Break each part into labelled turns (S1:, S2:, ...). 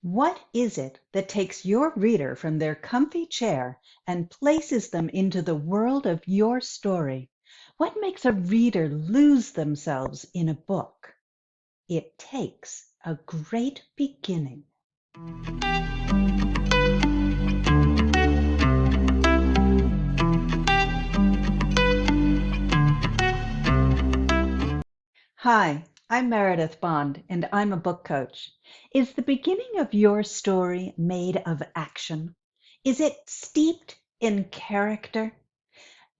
S1: What is it that takes your reader from their comfy chair and places them into the world of your story? What makes a reader lose themselves in a book? It takes a great beginning. Hi, I'm Meredith Bond, and I'm a book coach. Is the beginning of your story made of action? Is it steeped in character?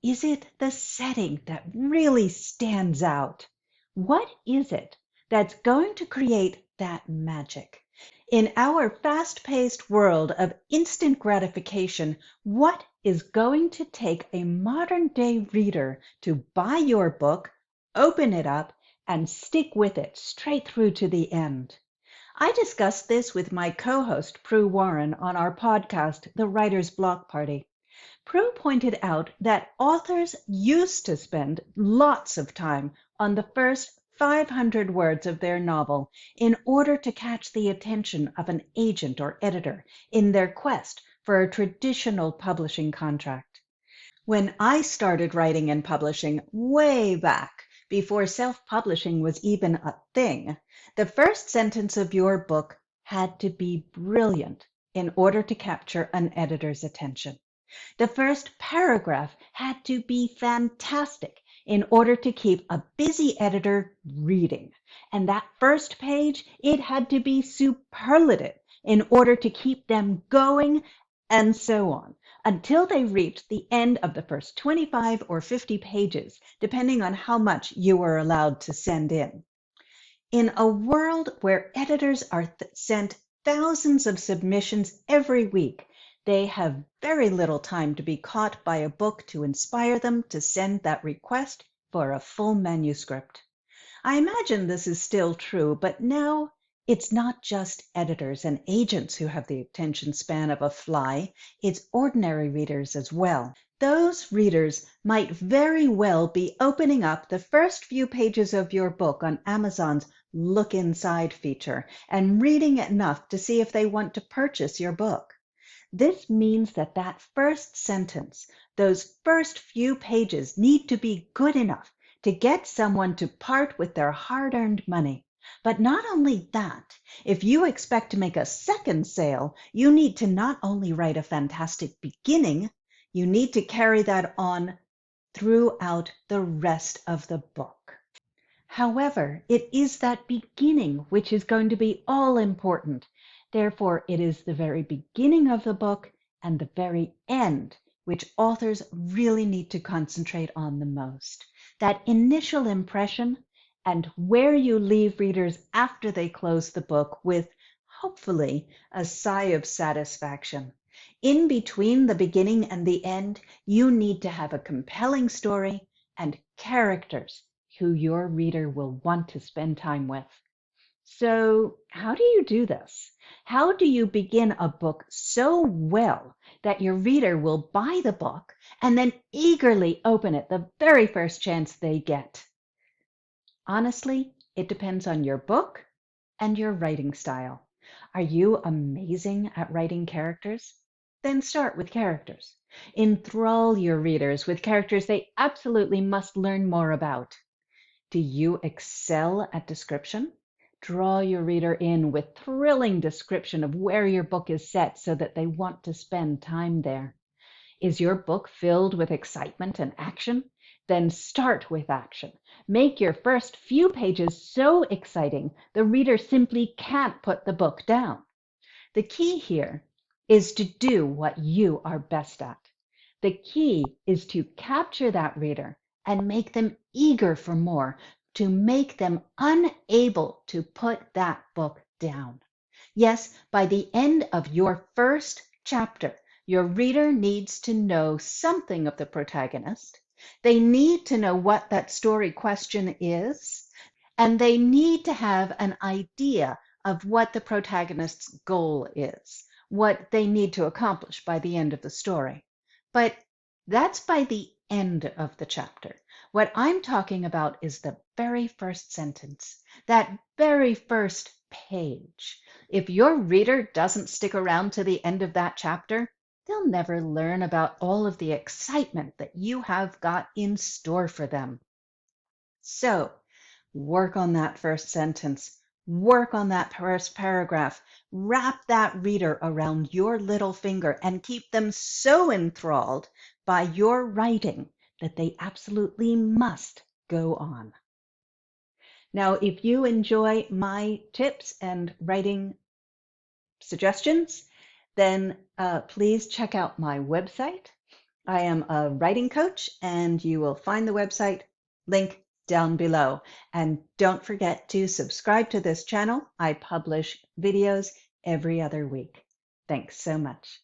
S1: Is it the setting that really stands out? What is it that's going to create that magic? In our fast-paced world of instant gratification, what is going to take a modern-day reader to buy your book, open it up, and stick with it straight through to the end? I discussed this with my co-host Prue Warren on our podcast, The Writer's Block Party. Prue pointed out that authors used to spend lots of time on the first 500 words of their novel in order to catch the attention of an agent or editor in their quest for a traditional publishing contract. When I started writing and publishing way back, before self-publishing was even a thing, the first sentence of your book had to be brilliant in order to capture an editor's attention. The first paragraph had to be fantastic in order to keep a busy editor reading. And that first page, it had to be superlative in order to keep them going, and so on, until they reached the end of the first 25 or 50 pages, depending on how much you were allowed to send in. In a world where editors are sent thousands of submissions every week, they have very little time to be caught by a book to inspire them to send that request for a full manuscript. I imagine this is still true, but now it's not just editors and agents who have the attention span of a fly, it's ordinary readers as well. Those readers might very well be opening up the first few pages of your book on Amazon's Look Inside feature and reading enough to see if they want to purchase your book. This means that that first sentence, those first few pages need to be good enough to get someone to part with their hard-earned money. But not only that, if you expect to make a second sale, you need to not only write a fantastic beginning, you need to carry that on throughout the rest of the book. However, it is that beginning which is going to be all important. Therefore, it is the very beginning of the book and the very end which authors really need to concentrate on the most. That initial impression and where you leave readers after they close the book with, hopefully, a sigh of satisfaction. In between the beginning and the end, you need to have a compelling story and characters who your reader will want to spend time with. So how do you do this? How do you begin a book so well that your reader will buy the book and then eagerly open it the very first chance they get? Honestly, it depends on your book and your writing style. Are you amazing at writing characters? Then start with characters. Enthrall your readers with characters they absolutely must learn more about. Do you excel at description? Draw your reader in with thrilling description of where your book is set so that they want to spend time there. Is your book filled with excitement and action? Then start with action. Make your first few pages so exciting the reader simply can't put the book down. The key here is to do what you are best at. The key is to capture that reader and make them eager for more, to make them unable to put that book down. Yes, by the end of your first chapter, your reader needs to know something of the protagonist. They need to know what that story question is, and they need to have an idea of what the protagonist's goal is, what they need to accomplish by the end of the story. But that's by the end of the chapter. What I'm talking about is the very first sentence, that very first page. If your reader doesn't stick around to the end of that chapter, they'll never learn about all of the excitement that you have got in store for them. So work on that first sentence, work on that first paragraph, wrap that reader around your little finger and keep them so enthralled by your writing that they absolutely must go on. Now, if you enjoy my tips and writing suggestions, then please check out my website. I am a writing coach, and you will find the website link down below. And don't forget to subscribe to this channel. I publish videos every other week. Thanks so much.